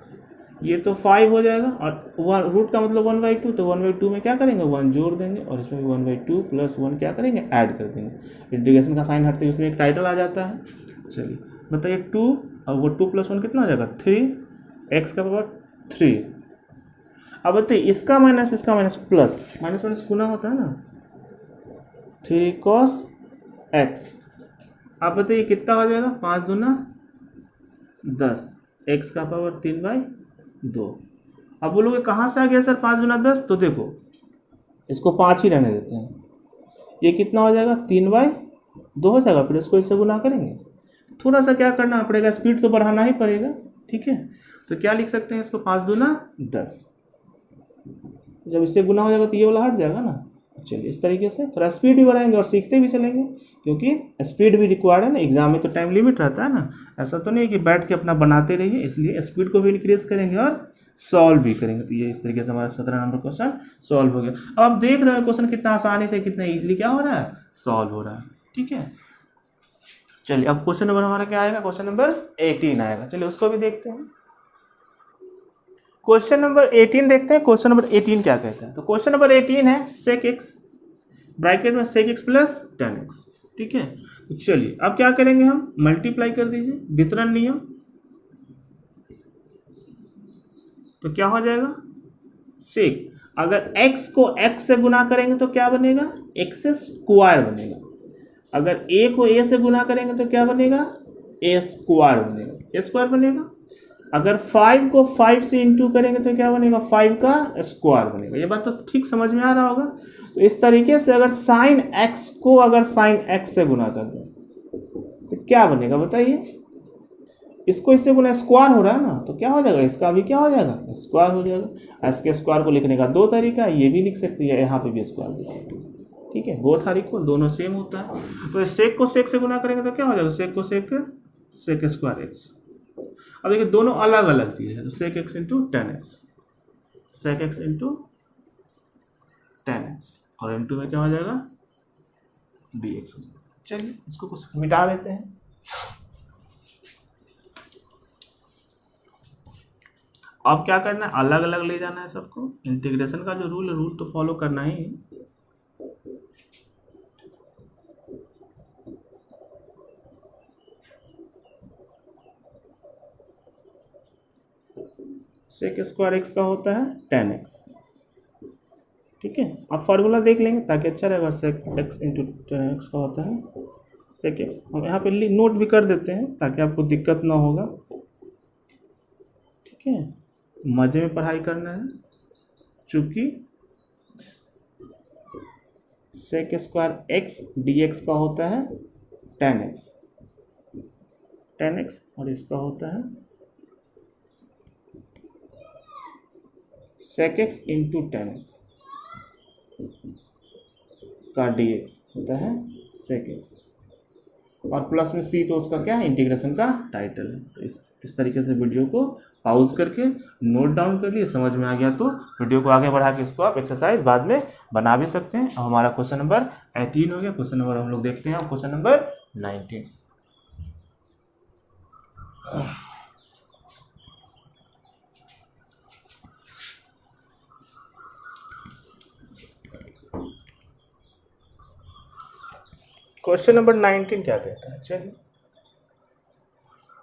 ये तो 5 हो जाएगा, और रूट का मतलब 1/2, तो 1/2 में क्या करेंगे 1 जोड़ देंगे, और इसमें भी 1/2 प्लस 1 क्या करेंगे ऐड कर देंगे। इंटीग्रेशन का साइन हटते उसमें एक टाइटल आ जाता है। चलिए बताइए 2 और वो 2 + 1 कितना हो जाएगा 3, x का पावर 3। अब बताइए इसका माइनस प्लस, माइनस माइनस गुना होता है ना, 3 cos x। अब बताइए कितना हो जाएगा 5 दूना 10, x का पावर 3/2। अब बोलोगे कहाँ से आ गया सर 5 दूना 10, तो देखो इसको 5 ही रहने देते हैं। ये कितना हो जाएगा, 3/2 हो जाएगा। फिर इसको इससे गुना करेंगे, थोड़ा सा क्या करना पड़ेगा, स्पीड तो बढ़ाना ही पड़ेगा। ठीक है, तो क्या लिख सकते हैं इसको, 5 दूना 10। जब इससे गुना हो जाएगा तो ये वाला हट जाएगा ना। चलिए इस तरीके से थोड़ा स्पीड भी बढ़ाएंगे और सीखते भी चलेंगे, क्योंकि स्पीड भी रिक्वायर्ड है ना। एग्जाम में तो टाइम लिमिट रहता है ना, ऐसा तो नहीं कि बैठ के अपना बनाते रहिए। इसलिए स्पीड को भी इंक्रीज करेंगे और सॉल्व भी करेंगे। तो ये इस तरीके से हमारा 17 नंबर क्वेश्चन सॉल्व हो गया। अब आप देख रहे हो क्वेश्चन कितना आसानी से, कितना ईजिली क्या हो रहा है, सॉल्व हो रहा है। ठीक है, चलिए अब क्वेश्चन नंबर हमारा क्या आएगा, क्वेश्चन नंबर 18 आएगा। चलिए उसको भी देखते हैं। क्वेश्चन नंबर 18 देखते हैं। क्वेश्चन नंबर 18 क्या कहता है, तो क्वेश्चन नंबर 18 है sec x, ब्रैकेट में sec x plus tan x। ठीक है, तो चलिए अब क्या करेंगे, हम मल्टीप्लाई कर दीजिए, वितरण नियम। तो क्या हो जाएगा, sec, अगर x को x से गुना करेंगे तो क्या बनेगा, x स्क्वायर बनेगा। अगर a को a से गुना करेंगे तो क्या बनेगा, a स्क्वायर बनेगा, a स्क्वायर बनेगा। अगर 5 को 5 से इंटू करेंगे तो क्या बनेगा, 5 का स्क्वायर बनेगा। ये बात तो ठीक समझ में आ रहा होगा। तो इस तरीके से अगर साइन x को अगर साइन x से गुना कर दें तो क्या बनेगा बताइए, इसको इससे गुना स्क्वायर हो रहा है ना, तो क्या हो जाएगा, इसका भी क्या हो जाएगा, स्क्वायर हो जाएगा। इसके स्क्वायर को लिखने का 2 तरीका, ये भी लिख सकते हैं, यहाँ पे भी स्क्वायर लिख सकते हैं। ठीक है, बोथ आर इक्वल, दोनों सेम होता है। तो सेक को सेक से गुना करेंगे तो क्या हो जाएगा, सेक को सेक स्क्वायर एक्स। अब देखिए दोनों अलग अलग चीज़ है, तो sec x into tan x, sec x into tan x, और इंटू में क्या हो जाएगा, डी एक्स। चलिए इसको कुछ मिटा देते हैं। अब क्या करना है, अलग अलग ले जाना है सबको। इंटीग्रेशन का जो रूल है, रूल तो फॉलो करना ही है। सेक स्क्वायर एक्स का होता है टेन एक्स। ठीक है, आप फार्मूला देख लेंगे ताकि अच्छा रहेगा। Sec x into tan x का होता है सेक एक्स। हम यहाँ पे नोट भी कर देते हैं ताकि आपको दिक्कत ना होगा। ठीक है, मज़े में पढ़ाई करना है, चूँकि sec square x d x का होता है टेन एक्स, और इसका होता है sec x into tan x का डी एक्स होता है सेक एक्स, और प्लस में सी, तो उसका क्या है, इंटीग्रेशन का टाइटल है। तो इस तरीके से वीडियो को पॉज करके नोट डाउन कर लिए, समझ में आ गया तो वीडियो को आगे बढ़ा के इसको आप एक्सरसाइज बाद में बना भी सकते हैं। अब हमारा क्वेश्चन नंबर 18 हो गया। क्वेश्चन नंबर हम लोग देखते हैं, क्वेश्चन नंबर 19। क्वेश्चन नंबर 19 क्या कहता है, चलिए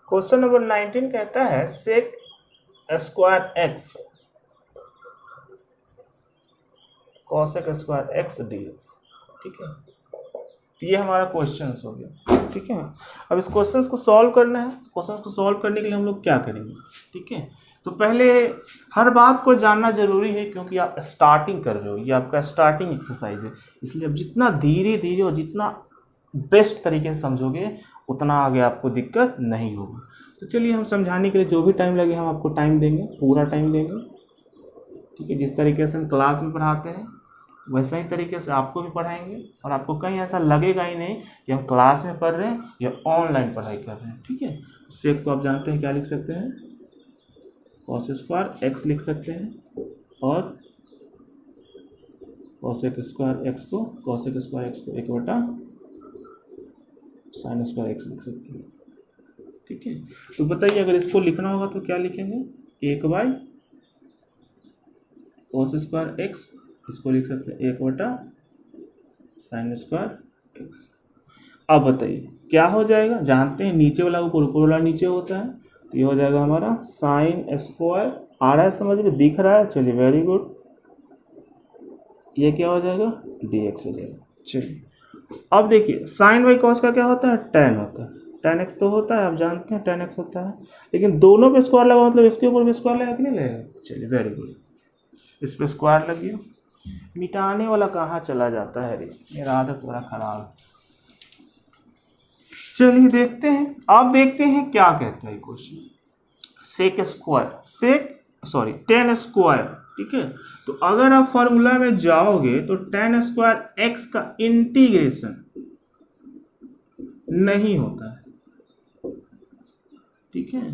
क्वेश्चन नंबर 19 कहता है sec square x cosec square x d x. ठीक है, तो ये हमारा क्वेश्चन हो गया। ठीक है, अब इस क्वेश्चन को सॉल्व करना है। क्वेश्चन को सॉल्व करने के लिए हम लोग क्या करेंगे, ठीक है, तो पहले हर बात को जानना जरूरी है, क्योंकि आप स्टार्टिंग कर रहे हो, ये आपका स्टार्टिंग एक्सरसाइज है। इसलिए अब जितना धीरे धीरे और जितना बेस्ट तरीके से समझोगे उतना आगे आपको दिक्कत नहीं होगी। तो चलिए हम समझाने के लिए जो भी टाइम लगे हम आपको टाइम देंगे, पूरा टाइम देंगे। ठीक है, जिस तरीके से हम क्लास में पढ़ाते हैं वैसा ही तरीके से आपको भी पढ़ाएंगे, और आपको कहीं ऐसा लगेगा ही नहीं कि हम क्लास में पढ़ रहे हैं या ऑनलाइन पढ़ाई कर रहे हैं। ठीक है, सेक को आप जानते हैं क्या लिख सकते हैं, कॉस स्क्वायर एक्स लिख सकते हैं, और कॉसेक स्क्वायर एक्स को एक बटा साइन स्क्वायर एक्स लिख सकते हैं। ठीक है, तो बताइए अगर इसको लिखना होगा तो क्या लिखेंगे, 1/cos स्क्वायर एक्स, इसको लिख सकते हैं 1 बटा साइन स्क्वायर एक्स। अब बताइए क्या हो जाएगा, जानते हैं नीचे वाला ऊपर, ऊपर वाला नीचे होता है, तो ये हो जाएगा हमारा साइन स्क्वायर, आ रहा है समझ में, दिख रहा है, चलिए वेरी गुड। ये क्या हो जाएगा, डी एक्स हो जाएगा। चलिए अब देखिए साइन बाई कॉस का क्या होता है, टेन होता है, टेन एक्स तो होता है, आप जानते हैं टेन एक्स होता है, लेकिन दोनों पे स्क्वायर लगा मतलब इसके ऊपर भी स्क्वायर लगा कि नहीं लगेगा। चलिए वेरी गुड, इस पे स्क्वायर लग गया। मिटाने वाला कहाँ चला जाता है रे, मेरा आदत बड़ा खराब। चलिए देखते हैं, आप देखते हैं क्या कहता है question. Sec square, tan square, ठीक है। तो अगर आप फॉर्मूला में जाओगे तो टेन स्क्वायर एक्स का इंटीग्रेशन नहीं होता है, ठीक है।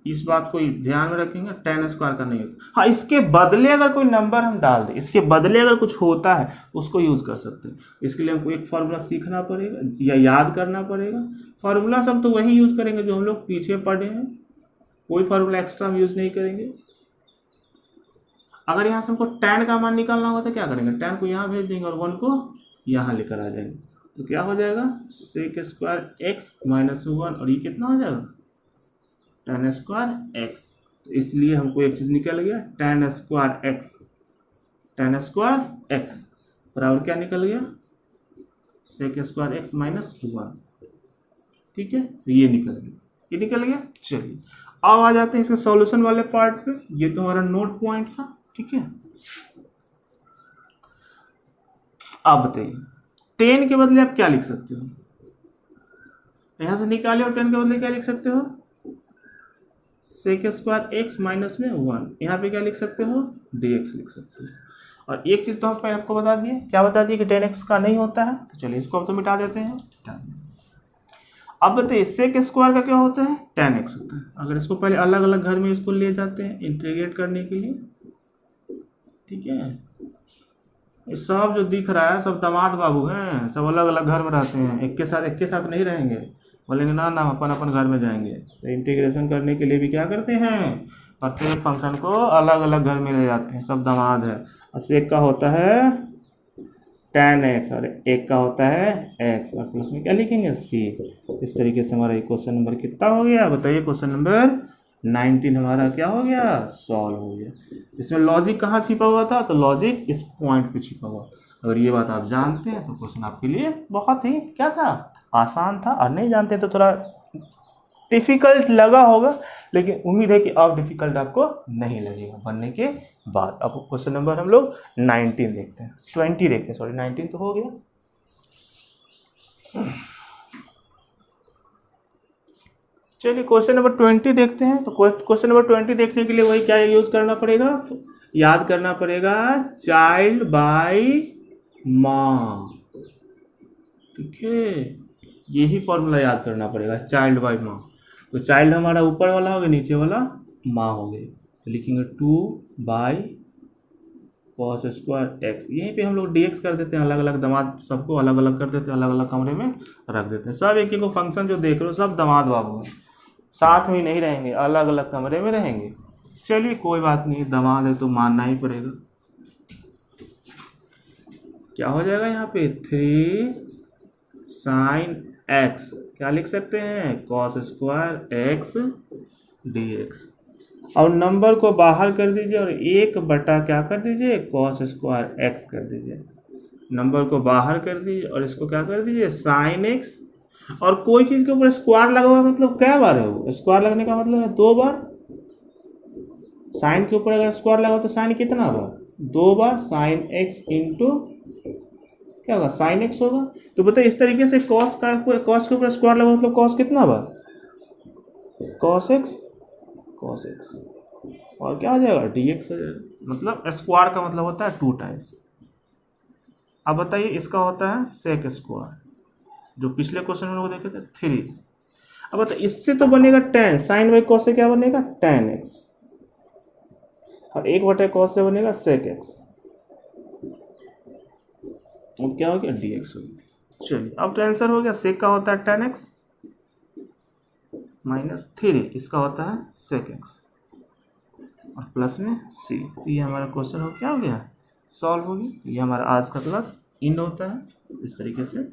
इस बात को ध्यान में रखेंगे, टेन स्क्वायर का नहीं होता। हाँ, इसके बदले अगर कोई नंबर हम डाल दें, इसके बदले अगर कुछ होता है उसको यूज कर सकते हैं। इसके लिए हमको एक फार्मूला सीखना पड़ेगा या याद करना पड़ेगा। फार्मूला सब तो वही यूज करेंगे जो हम लोग पीछे पढ़े हैं, कोई फार्मूला एक्स्ट्रा हम यूज नहीं करेंगे। अगर यहाँ से हमको टेन का मान निकालना होगा तो क्या करेंगे, टेन को यहाँ भेज देंगे और 1 को यहाँ लेकर आ जाएंगे। तो क्या हो जाएगा, सेक स्क्वायर एक्स माइनस 1, और ये कितना हो जाएगा, टेन स्क्वायर एक्स। तो इसलिए हमको एक चीज़ निकल गया, टेन स्क्वायर एक्स बराबर क्या निकल गया, सेक स्क्वायर एक्स माइनस 1, ठीक है। तो ये निकल गया। चलिए अब आ जाते हैं इसके सॉल्यूशन वाले पार्ट पे। ये तो हमारा नोट पॉइंट था, ठीक है। अब बताइए 10 के बदले आप क्या लिख सकते हो, यहां से निकाले, और 10 के बदले क्या लिख सकते हो, सेक स्क्वायर एक्स माइनस में 1, यहाँ पे क्या लिख सकते हो, dx लिख सकते हो। और एक चीज तो हम पहले आपको बता दिए, क्या बता दिए कि 10x का नहीं होता है। तो चलिए इसको अब तो मिटा देते हैं। अब बताइए सेक स्क्वायर का क्या होता है, 10x होता है। अगर इसको पहले अलग अलग घर में इसको ले जाते हैं इंटीग्रेट करने के लिए, ठीक है। ये सब जो दिख रहा है सब दामाद बाबू हैं, सब अलग अलग घर में रहते हैं, एक के साथ नहीं रहेंगे। बोलेंगे ना अपन अपन घर में जाएंगे। तो इंटीग्रेशन करने के लिए भी क्या करते हैं, प्रत्येक फंक्शन को अलग अलग घर में ले जाते हैं, सब दामाद है। और सेक का होता है 10x और एक का होता है x, और प्लस में क्या लिखेंगे c। इस तरीके से हमारा क्वेश्चन नंबर कितना हो गया, बताइए। क्वेश्चन नंबर 19 हमारा क्या हो गया, सॉल्व हो गया। इसमें लॉजिक कहाँ छिपा हुआ था, तो लॉजिक इस पॉइंट पे छिपा हुआ। अगर ये बात आप जानते हैं तो क्वेश्चन आपके लिए बहुत ही क्या था, आसान था। और नहीं जानते तो थोड़ा डिफिकल्ट लगा होगा, लेकिन उम्मीद है कि अब डिफिकल्ट आपको नहीं लगेगा बनने के बाद। अब क्वेश्चन नंबर हम लोग 19 देखते हैं, 20 देखते हैं, सॉरी 19 तो हो गया। चलिए क्वेश्चन नंबर 20 देखते हैं। तो क्वेश्चन नंबर 20 देखने के लिए वही क्या यूज करना पड़ेगा, याद करना पड़ेगा, चाइल्ड बाय माँ, ठीक है। यही फॉर्मूला याद करना पड़ेगा, चाइल्ड बाय माँ। तो चाइल्ड हमारा ऊपर वाला हो गया, नीचे वाला माँ हो गया। तो लिखेंगे 2 बाई कॉस स्क्वायर एक्स। यहीं पे हम लोग dx कर देते हैं, अलग अलग दामाद सबको अलग अलग कर देते हैं, अलग अलग कमरे में रख देते हैं। सब एक एक फंक्शन जो देख रहे हो सब दामाद बाबू हैं, साथ में नहीं रहेंगे, अलग अलग कमरे में रहेंगे। चलिए कोई बात नहीं, दामाद है तो मानना ही पड़ेगा। क्या हो जाएगा यहाँ पे, 3 साइन एक्स, क्या लिख सकते हैं, कॉस स्क्वायर एक्स dx। और नंबर को बाहर कर दीजिए और 1 क्या कर दीजिए, कॉस स्क्वायर एक्स कर दीजिए। नंबर को बाहर कर दीजिए और इसको क्या कर दीजिए, साइन एक्स। और कोई चीज़ के ऊपर स्क्वायर लगा हुआ है मतलब क्या बार है वो, स्क्वायर लगने का मतलब है 2 बार। साइन के ऊपर अगर स्क्वायर लगा तो साइन कितना बार, 2 बार। साइन एक्स इंटू क्या होगा, साइन एक्स होगा। तो बताइए इस तरीके से कॉस के ऊपर स्क्वायर लगा मतलब कॉस कितना बार, कॉस एक्स और क्या हो जाएगा, dx हो जाएगा। मतलब स्क्वायर का मतलब होता है 2 टाइम्स। अब बताइए इसका होता है सेक स्क्वायर, जो पिछले क्वेश्चन में लोग देखे थे 3। अब बताइए इससे तो बनेगा 10, साइन बाई कॉस से क्या बनेगा 10x, और 1/cos से बनेगा सेक एक्स, और क्या हो गया, dx हो गया। चलिए अब तो आंसर हो गया, सेक का होता है 10x माइनस 3, इसका होता है सेक एक्स और प्लस में c। तो ये हमारा क्वेश्चन हो क्या हो गया, सॉल्व हो गया। ये हमारा आज का क्लास इंड होता है। इस तरीके से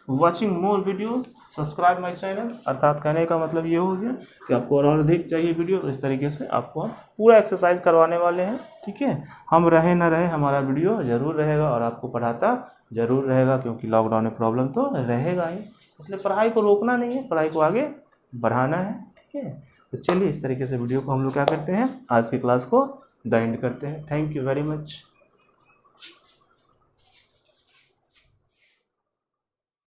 watching more video subscribe my channel, अर्थात कहने का मतलब ये हो गया कि आपको और अधिक चाहिए वीडियो, तो इस तरीके से आपको हम पूरा एक्सरसाइज करवाने वाले हैं, ठीक है। हम रहे ना रहे हमारा वीडियो ज़रूर रहेगा और आपको पढ़ाता ज़रूर रहेगा, क्योंकि लॉकडाउन में प्रॉब्लम तो रहेगा ही, इसलिए पढ़ाई को रोकना नहीं है, पढ़ाई को आगे बढ़ाना है, ठीक है। तो चलिए इस तरीके से वीडियो को हम लोग क्या करते हैं, आज की क्लास को द एंड करते हैं। Thank you very much.